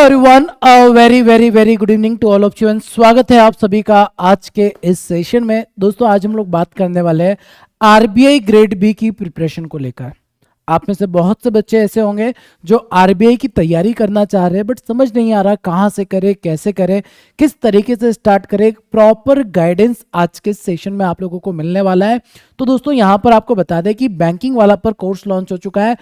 Everyone, very very very good evening to all of you and स्वागत है आप सभी का आज के इस सेशन में। दोस्तों आज हम लोग बात करने वाले हैं आरबीआई ग्रेड बी की प्रिपरेशन को लेकर। आप में से बहुत से बच्चे ऐसे होंगे जो आरबीआई की तैयारी करना चाह रहे हैं बट समझ नहीं आ रहा कहाँ से करें, कैसे करें, किस तरीके से स्टार्ट करें। प्रॉपर गाइडेंस आज के सेशन में आप लोगों को मिलने वाला है। तो दोस्तों यहाँ पर आपको बता दें कि बैंकिंग वाला पर कोर्स लॉन्च हो चुका है,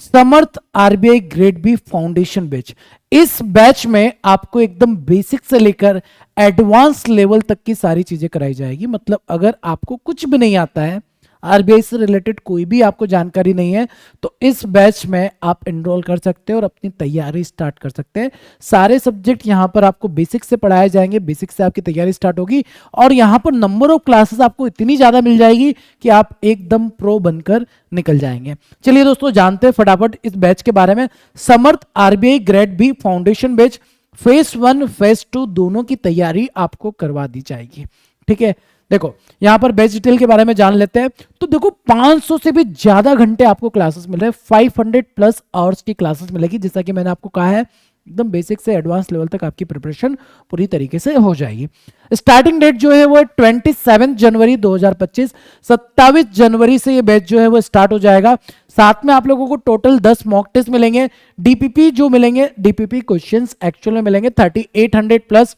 Samarth RBI grade B foundation batch. इस बैच में आपको एकदम बेसिक से लेकर एडवांस लेवल तक की सारी चीजें कराई जाएगी। मतलब अगर आपको कुछ भी नहीं आता है, आरबीआई से रिलेटेड कोई भी आपको जानकारी नहीं है, तो इस बैच में आप एनरोल कर सकते हैं और अपनी तैयारी स्टार्ट कर सकते हैं। सारे सब्जेक्ट यहां पर आपको बेसिक से पढ़ाए जाएंगे, बेसिक से आपकी तैयारी स्टार्ट होगी और यहां पर नंबर ऑफ क्लासेस आपको इतनी ज्यादा मिल जाएगी कि आप एकदम प्रो बनकर निकल जाएंगे। चलिए दोस्तों जानते हैं फटाफट इस बैच के बारे में। Samarth RBI grade B foundation batch phase 1 phase 2 दोनों की तैयारी आपको करवा दी जाएगी। ठीक है, देखो यहां पर बैच डिटेल के बारे में जान लेते हैं। तो देखो 500 से भी ज्यादा घंटे आपको क्लासेस मिल रहे हैं, 500 प्लस आवर्स की क्लासेस मिलेगी। जैसा कि मैंने आपको कहा है एकदम बेसिक से एडवांस लेवल तक आपकी प्रिपरेशन पूरी तरीके से हो जाएगी। स्टार्टिंग डेट जो है वो 27 जनवरी 2025, 27 जनवरी से ये बैच जो है वो स्टार्ट हो जाएगा। साथ में आप लोगों को टोटल 10 मॉक टेस्ट मिलेंगे, डीपीपी जो मिलेंगे, डीपीपी क्वेश्चंस एक्चुअल में मिलेंगे 3800 plus.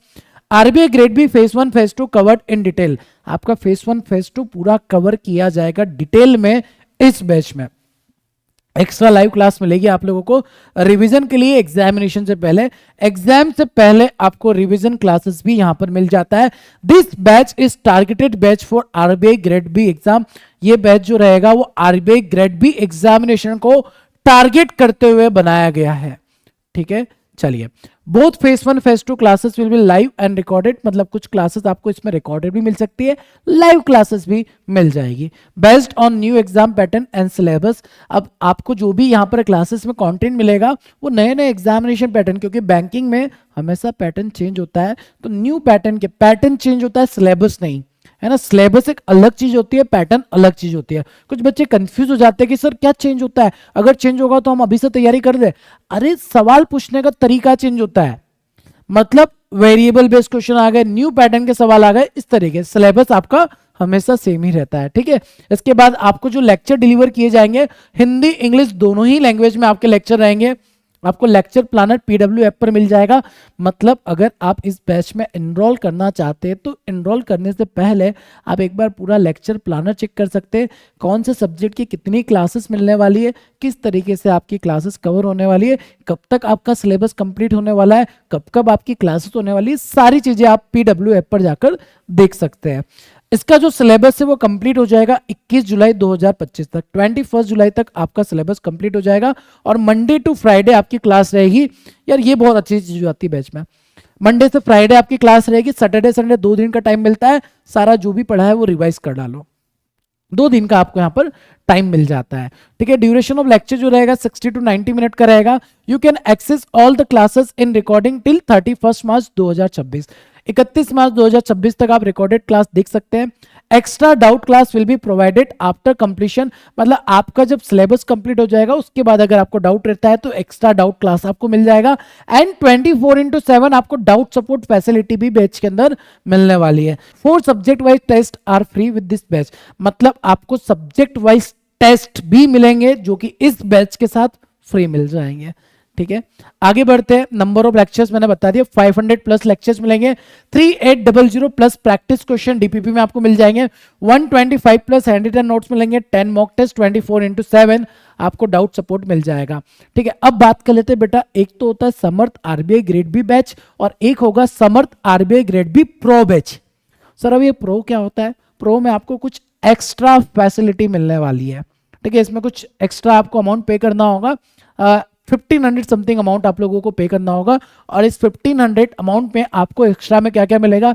RBI grade B phase 1 phase 2 covered in detail. आपका फेज 1 फेज 2 पूरा कवर किया जाएगा डिटेल में इस बैच में। एक्स्ट्रा लाइव क्लास मिलेगी आप लोगों को रिवीजन के लिए, एग्जामिनेशन से पहले, एग्जाम से पहले आपको रिवीजन क्लासेस भी यहां पर मिल जाता है। This batch is targeted batch for RBI grade B exam. ये बैच जो रहेगा वो आरबीआई ग्रेड बी एग्जामिनेशन को टारगेट करते हुए बनाया गया है। ठीक है, चलिए both phase 1 phase 2 classes will be live and recorded. मतलब कुछ क्लासेस आपको इसमें रिकॉर्डेड भी मिल सकती है, लाइव क्लासेस भी मिल जाएगी based on new exam pattern and syllabus. अब आपको जो भी यहाँ पर क्लासेस में कंटेंट मिलेगा वो नए नए एग्जामिनेशन पैटर्न, क्योंकि बैंकिंग में हमेशा पैटर्न चेंज होता है, तो न्यू पैटर्न के पैटर्न चेंज होता है, सिलेबस नहीं है ना। सिलेबस एक अलग चीज होती है, पैटर्न अलग चीज होती है। कुछ बच्चे कंफ्यूज हो जाते हैं कि सर क्या चेंज होता है, अगर चेंज होगा तो हम अभी से तैयारी कर दे। अरे सवाल पूछने का तरीका चेंज होता है, मतलब वेरिएबल बेस्ड क्वेश्चन आ गए, न्यू पैटर्न के सवाल आ गए, इस तरीके सिलेबस आपका हमेशा सेम ही रहता है। ठीक है, इसके बाद आपको जो लेक्चर डिलीवर किए जाएंगे हिंदी इंग्लिश दोनों ही लैंग्वेज में आपके लेक्चर रहेंगे। आपको लेक्चर प्लानर पीडब्ल्यू ऐप पर मिल जाएगा। मतलब अगर आप इस बैच में एनरोल करना चाहते हैं तो एनरोल करने से पहले आप एक बार पूरा लेक्चर प्लानर चेक कर सकते हैं, कौन से सब्जेक्ट की कितनी क्लासेस मिलने वाली है, किस तरीके से आपकी क्लासेस कवर होने वाली है, कब तक आपका सिलेबस कंप्लीट होने वाला है, कब कब आपकी क्लासेस होने वाली है, सारी चीजें आप पीडब्ल्यू ऐप पर जाकर देख सकते हैं। इसका जो सिलेबस है वो कंप्लीट हो जाएगा 21 जुलाई 2025 तक, 21 जुलाई तक आपका सिलेबस कंप्लीट हो जाएगा और मंडे टू फ्राइडे आपकी क्लास रहेगी। यार ये बहुत अच्छी चीज आती है बैच में, मंडे से फ्राइडे आपकी क्लास रहेगी, सैटरडे संडे 2 दिन का टाइम मिलता है, सारा जो भी पढ़ा है वो रिवाइज कर डालो, 2 दिन का आपको यहाँ पर टाइम मिल जाता है। ठीक है, ड्यूरेशन ऑफ लेक्चर जो रहेगा 60 to 90 मिनट का रहेगा। You can access all the classes in recording till 31 March 2026, 31 March 2026 तक आप रिकॉर्डेड क्लास देख सकते हैं। Extra doubt class will be provided after completion. मतलब आपका जब सिलेबस कंप्लीट हो जाएगा उसके बाद अगर आपको डाउट रहता है तो एक्स्ट्रा डाउट क्लास आपको मिल जाएगा। एंड 24/7 आपको डाउट सपोर्ट फैसिलिटी भी बैच के अंदर मिलने वाली है। 4 subject wise test are free with this batch. मतलब आपको सब्जेक्ट वाइज टेस्ट भी मिलेंगे जो कि इस बैच के साथ फ्री मिल जाएंगे। ठीक है, आगे बढ़ते हैं। नंबर ऑफ लेक्चर्स मैंने बता दिया, 500 प्लस लेक्चर्स मिलेंगे, 3800 प्लस प्रैक्टिस क्वेश्चन डीपीपी में आपको मिल जाएंगे, 125 प्लस हैंड रिटन नोट्स मिलेंगे, 10 मॉक टेस्ट, 24/7 आपको डाउट सपोर्ट मिल जाएगा। ठीक है, अब बात कर लेते हैं बेटा, एक तो होता है Samarth RBI grade B batch और एक होगा Samarth RBI grade B pro batch. Sir अब ये प्रो क्या होता है? प्रो में आपको कुछ एक्स्ट्रा फैसिलिटी मिलने वाली है। ठीक है, इसमें कुछ एक्स्ट्रा आपको अमाउंट पे करना होगा, 1500 समथिंग अमाउंट आप लोगों को पे करना होगा। और इस 1500 अमाउंट में आपको एक्स्ट्रा में क्या क्या मिलेगा?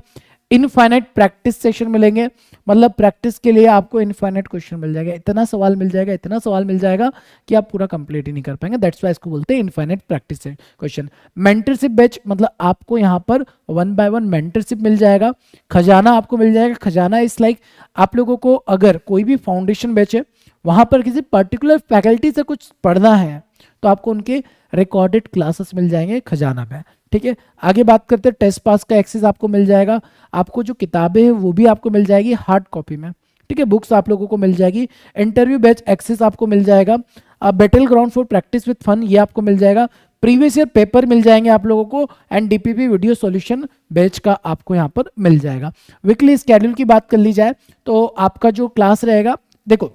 इनफाइनाइट प्रैक्टिस सेशन मिलेंगे। मतलब प्रैक्टिस के लिए आपको इनफाइनाइट क्वेश्चन मिल जाएगा, इतना सवाल मिल जाएगा, इतना सवाल मिल जाएगा कि आप पूरा कंप्लीट ही नहीं कर पाएंगे। दैट्स व्हाई इसको बोलते हैं infinite practice question. Mentorship batch, मतलब आपको यहाँ पर 1 by 1 मेंटरशिप मिल जाएगा। खजाना आपको मिल जाएगा। खजाना इस लाइक आप लोगों को अगर कोई भी फाउंडेशन बैच है वहां पर किसी पर्टिकुलर फैकल्टी से कुछ पढ़ना है तो आपको उनके रिकॉर्डेड क्लासेस मिल जाएंगे खजाना में। ठीक है, आगे बात करते हैं टेस्ट पास का एक्सेस आपको मिल जाएगा। आपको जो किताबें हैं वो भी आपको मिल जाएगी हार्ड कॉपी में, ठीक है, बुक्स आप लोगों को मिल जाएगी। इंटरव्यू बैच एक्सेस आपको मिल जाएगा। Battle ground for practice with fun ये आपको मिल जाएगा। प्रीवियस ईयर पेपर मिल जाएंगे आप लोगों को and DPP video solution batch का आपको यहाँ पर मिल जाएगा। वीकली स्केड्यूल की बात कर ली जाए तो आपका जो क्लास रहेगा, देखो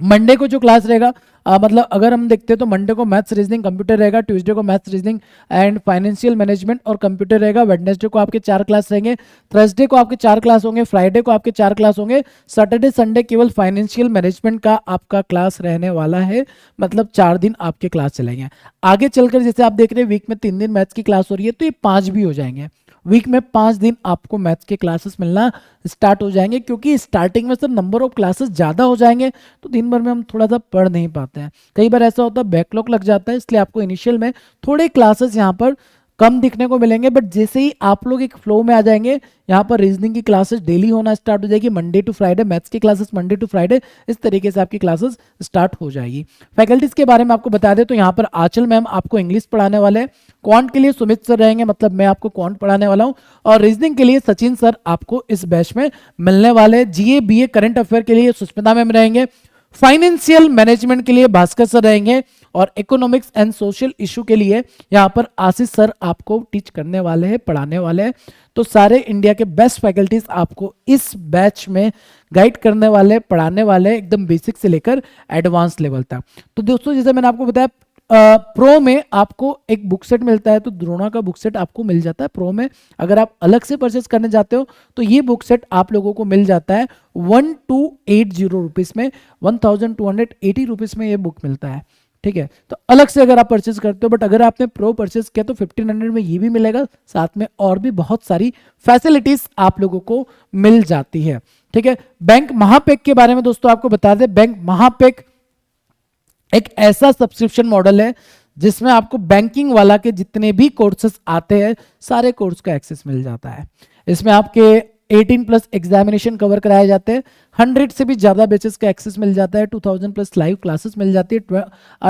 मंडे को जो क्लास रहेगा मतलब अगर हम देखते हैं तो मंडे को मैथ्स रीजनिंग कंप्यूटर रहेगा, ट्यूसडे को maths reasoning and financial management और कंप्यूटर रहेगा, वेडनेसडे को आपके 4 क्लास रहेंगे, थर्सडे को आपके 4 क्लास होंगे, फ्राइडे को आपके 4 क्लास होंगे, सैटरडे संडे केवल फाइनेंशियल मैनेजमेंट का आपका क्लास रहने वाला है, मतलब 4 दिन आपके क्लास चलेंगे। आगे चलकर जैसे आप देख रहे हैं वीक में 3 दिन मैथ्स की क्लास हो रही है तो ये 5 भी हो जाएंगे। वीक में 5 दिन आपको मैथ्स के क्लासेस मिलना स्टार्ट हो जाएंगे, क्योंकि स्टार्टिंग में सर नंबर ऑफ क्लासेस ज़्यादा हो जाएंगे तो दिन भर में हम थोड़ा सा पढ़ नहीं पाते हैं। कई बार ऐसा होता है बैकलॉग लग जाता है, इसलिए आपको इनिशियल में थोड़े क्लासेस यहाँ पर कम दिखने को मिलेंगे, बट जैसे ही आप लोग एक फ्लो में आ जाएंगे, यहाँ पर रीजनिंग की क्लासेस डेली होना स्टार्ट हो जाएगी, मंडे टू फ्राइडे, मैथ्स की क्लासेस मंडे टू फ्राइडे, इस तरीके से आपकी क्लासेस स्टार्ट हो जाएगी। फैकल्टीज के बारे में आपको बता दें तो यहाँ पर आंचल मैम आपको इंग्लिश पढ़ाने वाले हैं, क्वांट के लिए सुमित सर रहेंगे, मतलब मैं आपको क्वांट पढ़ाने वाला हूँ, और रीजनिंग के लिए सचिन सर आपको इस बैच में मिलने वाले। जीए बीए करंट अफेयर के लिए सुष्मिता मैम रहेंगे, फाइनेंशियल मैनेजमेंट के लिए भास्कर सर रहेंगे, और इकोनॉमिक्स एंड सोशल इशू के लिए यहाँ पर आशीष सर आपको टीच करने वाले हैं, पढ़ाने वाले हैं। तो सारे इंडिया के बेस्ट फैकल्टीज आपको इस बैच में गाइड करने वाले, पढ़ाने वाले, एकदम बेसिक से लेकर एडवांस लेवल तक। तो दोस्तों जैसे मैंने आपको बताया प्रो में आपको एक बुक सेट मिलता है, तो द्रोणा का बुक सेट आपको मिल जाता है प्रो में। अगर आप अलग से परचेस करने जाते हो तो ये बुक सेट आप लोगों को मिल जाता है 1280 रुपीज़ में, 1280 रुपीज़ में ये बुक मिलता है, ठीक है। तो अलग से अगर आप परचेस करते हो, बट अगर आपने प्रो परचेस किया तो 1500 में ये भी मिलेगा, साथ में और भी बहुत सारी फैसिलिटीज आप लोगों को मिल जाती है, ठीक है। बैंक महापेक के बारे में दोस्तों आपको बता दें, बैंक महापेक एक ऐसा सब्सक्रिप्शन मॉडल है जिसमें आपको बैंकिंग वाला के जितने भी कोर्सेस आते हैं सारे कोर्स का एक्सेस मिल जाता है। इसमें आपके 18+ एग्जामिनेशन कवर कराए जाते हैं, 100 से भी ज़्यादा बैचेस का एक्सेस मिल जाता है, 2000+ लाइव क्लासेस मिल जाती है,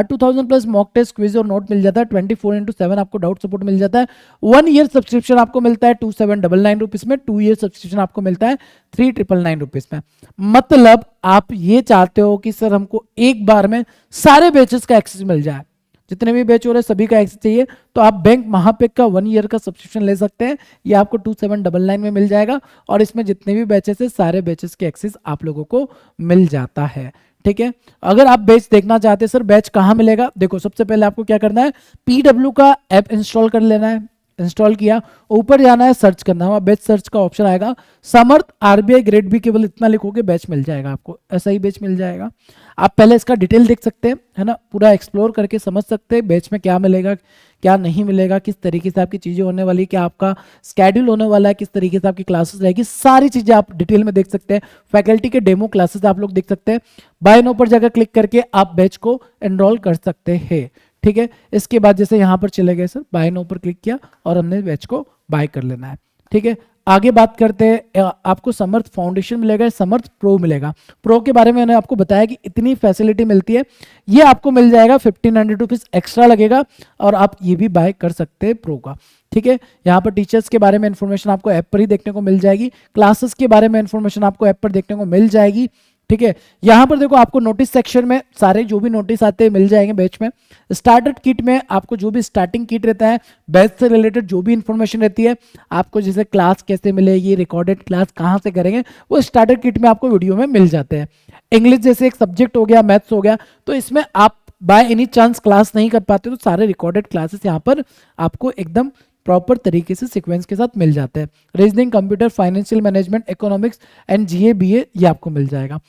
2000+ मॉक टेस्ट, क्विज और नोट मिल जाता है, 24/7 आपको डाउट सपोर्ट मिल जाता है। 1 ईयर सब्सक्रिप्शन आपको मिलता है 2799 रुपीज़ में, 2 ईयर सब्सक्रिप्शन आपको मिलता है 3999 रुपीज़ में। मतलब आप ये चाहते हो कि सर हमको एक बार में सारे बैचेस का एक्सेस मिल जाए, जितने भी बैच हो रहे सभी का एक्सेस चाहिए, तो आप बैंक महापेक का 1 ईयर का सब्सक्रिप्शन ले सकते हैं। ये आपको 2799 में मिल जाएगा, और इसमें जितने भी बैचेस है सारे बैचेस के एक्सेस आप लोगों को मिल जाता है, ठीक है। अगर आप बैच देखना चाहते हैं सर बैच कहाँ मिलेगा, देखो सबसे पहले आपको क्या करना है, PW का ऐप इंस्टॉल कर लेना है, इंस्टॉल किया, ऊपर जाना है, सर्च करना है, बैच सर्च का ऑप्शन आएगा, समर्थ RBI ग्रेड बी, केवल इतना लिखोगे बैच मिल जाएगा आपको, ऐसा ही बैच मिल जाएगा। आप पहले इसका डिटेल देख सकते हैं, है ना, पूरा एक्सप्लोर करके समझ सकते हैं बैच में क्या मिलेगा क्या नहीं मिलेगा, किस तरीके से आपकी चीज़ें होने वाली, क्या आपका स्केड्यूल होने वाला है, किस तरीके से आपकी क्लासेस रहेगी, सारी चीज़ें आप डिटेल में देख सकते हैं। फैकल्टी के डेमो क्लासेस आप लोग देख सकते हैं। बाय नाउ पर जाकर क्लिक करके आप बैच को एनरोल कर सकते हैं, ठीक है। इसके बाद जैसे यहाँ पर चले गए सर, बाय नाउ पर क्लिक किया और हमने बैच को बाय कर लेना है, ठीक है। आगे बात करते हैं, आपको समर्थ फाउंडेशन मिलेगा, समर्थ प्रो मिलेगा। प्रो के बारे में मैंने आपको बताया कि इतनी फैसिलिटी मिलती है, ये आपको मिल जाएगा 1500 रुपीज़ एक्स्ट्रा लगेगा, और आप ये भी बाय कर सकते हैं प्रो का, ठीक है। यहाँ पर टीचर्स के बारे में इंफॉर्मेशन आपको ऐप पर ही देखने को मिल जाएगी, क्लासेस के बारे में इंफॉर्मेशन आपको ऐप पर देखने को मिल जाएगी, ठीक है। यहाँ पर देखो आपको नोटिस सेक्शन में सारे जो भी नोटिस आते हैं मिल जाएंगे बैच में। स्टार्टर किट में आपको जो भी स्टार्टिंग किट रहता है, बैच से रिलेटेड जो भी इंफॉर्मेशन रहती है, आपको जैसे क्लास कैसे मिलेगी, रिकॉर्डेड क्लास कहाँ से करेंगे, वो स्टार्टर किट में आपको वीडियो में मिल जाते हैं। इंग्लिश जैसे एक सब्जेक्ट हो गया, मैथ्स हो गया, तो इसमें आप बाय एनी चांस क्लास नहीं कर पाते तो सारे रिकॉर्डेड क्लासेस यहाँ पर आपको एकदम प्रॉपर तरीके से सीक्वेंस के साथ मिल जाते हैं। Reasoning, computer, financial management, economics and GA BA ये आपको मिल जाएगा।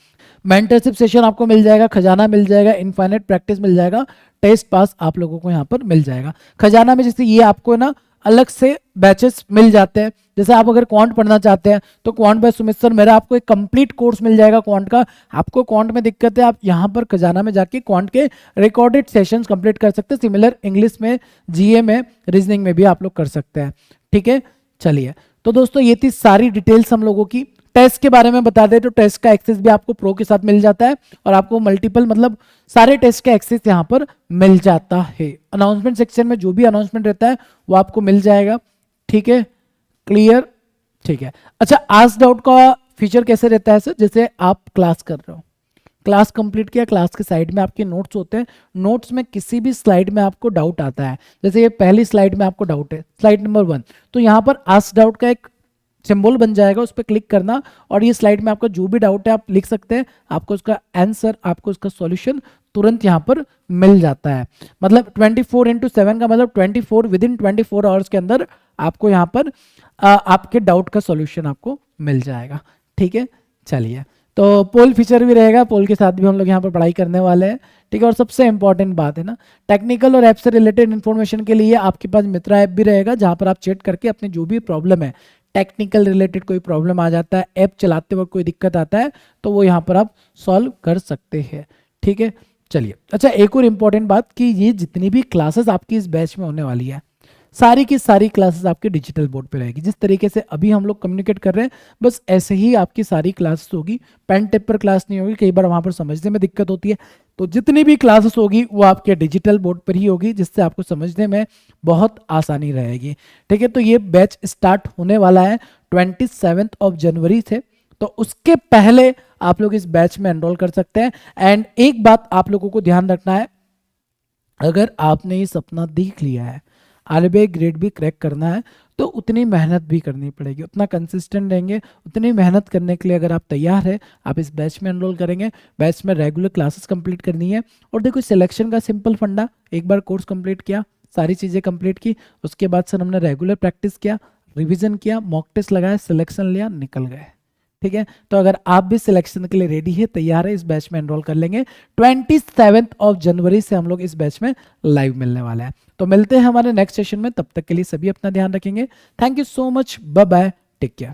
मेंटरशिप सेशन आपको मिल जाएगा, खजाना मिल जाएगा, इनफाइनाइट प्रैक्टिस मिल जाएगा, टेस्ट पास आप लोगों को यहाँ पर मिल जाएगा। खजाना में जैसे ये आपको ना अलग से बैचेस मिल जाते हैं, जैसे आप अगर क्वांट पढ़ना चाहते हैं तो क्वांट बाय सुमित सर मेरा आपको एक कंप्लीट कोर्स मिल जाएगा क्वांट का। आपको क्वांट में दिक्कत है, आप यहाँ पर खजाना में जाके क्वांट के रिकॉर्डेड सेशंस कंप्लीट कर सकते हैं। सिमिलर इंग्लिश में, जीए में, रीजनिंग में भी आप लोग कर सकते हैं, ठीक है। चलिए तो दोस्तों ये थी सारी डिटेल्स हम लोगों की टेस्ट के बारे में बता दें तो टेस्ट का एक्सेस भी आपको प्रो के साथ मिल जाता है और आपको मल्टीपल मतलब सारे टेस्ट का एक्सेस यहाँ पर मिल जाता है। अनाउंसमेंट सेक्शन में जो भी अनाउंसमेंट रहता है वो आपको मिल जाएगा। ठीक है, क्लियर, ठीक है। अच्छा, आस्क डाउट का फीचर कैसे रहता है सर? जैसे आप क्लास कर रहे हो, क्लास कंप्लीट किया, क्लास के साइड में आपके नोट्स होते हैं, नोट्स में किसी भी स्लाइड में आपको डाउट आता है, जैसे ये पहली स्लाइड में आपको डाउट है, स्लाइड नंबर 1, तो यहाँ पर आस्क डाउट का एक सिंबल बन जाएगा, उस पर क्लिक करना और ये स्लाइड में आपका जो भी डाउट है आप लिख सकते हैं, आपको उसका आंसर, आपको उसका सॉल्यूशन तुरंत यहाँ पर मिल जाता है। मतलब 24/7 का मतलब 24 विदिन 24 आवर्स के अंदर आपको यहाँ पर आपके डाउट का सॉल्यूशन आपको मिल जाएगा। ठीक है, चलिए, तो पोल फीचर भी रहेगा, पोल के साथ भी हम लोग यहाँ पर पढ़ाई करने वाले हैं। ठीक है, और सबसे इंपॉर्टेंट बात है ना, टेक्निकल और ऐप से रिलेटेड इन्फॉर्मेशन के लिए आपके पास मित्रा ऐप भी रहेगा, जहाँ पर आप चेक करके अपनी जो भी प्रॉब्लम है, टेक्निकल रिलेटेड कोई प्रॉब्लम आ जाता है, ऐप चलाते वक्त कोई दिक्कत आता है, तो वो यहाँ पर आप सॉल्व कर सकते हैं। ठीक है, चलिए। अच्छा, एक और इम्पॉर्टेंट बात कि ये जितनी भी क्लासेस आपकी इस बैच में होने वाली है, सारी की सारी क्लासेस आपके डिजिटल बोर्ड पे रहेगी। जिस तरीके से अभी हम लोग कम्युनिकेट कर रहे हैं, बस ऐसे ही आपकी सारी क्लासेस होगी, पेन टेप पर क्लास नहीं होगी, कई बार वहाँ पर समझने में दिक्कत होती है। तो जितनी भी क्लासेस होगी वो आपके डिजिटल बोर्ड पर ही होगी, जिससे आपको समझने में बहुत आसानी रहेगी। ठीक है, तो ये बैच स्टार्ट होने वाला है 27 जनवरी से, तो उसके पहले आप लोग इस बैच में एनरोल कर सकते हैं। एंड एक बात आप लोगों को ध्यान रखना है, अगर आपने ये सपना देख लिया है आरबीआई ग्रेड बी क्रैक करना है, तो उतनी मेहनत भी करनी पड़ेगी, उतना कंसिस्टेंट रहेंगे, उतनी मेहनत करने के लिए अगर आप तैयार है, आप इस बैच में एनरोल करेंगे। बैच में रेगुलर क्लासेस कंप्लीट करनी है। और देखो, सिलेक्शन का सिंपल फंडा, एक बार कोर्स कंप्लीट किया, सारी चीज़ें कंप्लीट की, उसके बाद सर हमने रेगुलर प्रैक्टिस किया, रिविजन किया, मॉक टेस्ट लगाया, सिलेक्शन लिया, निकल गए। ठीक है, तो अगर आप भी सिलेक्शन के लिए रेडी है, तैयार है, इस बैच में एनरोल कर लेंगे। 27 जनवरी से हम लोग इस बैच में लाइव मिलने वाला है। तो मिलते हैं हमारे नेक्स्ट सेशन में, तब तक के लिए सभी अपना ध्यान रखेंगे। Thank you so much, bye bye, take care.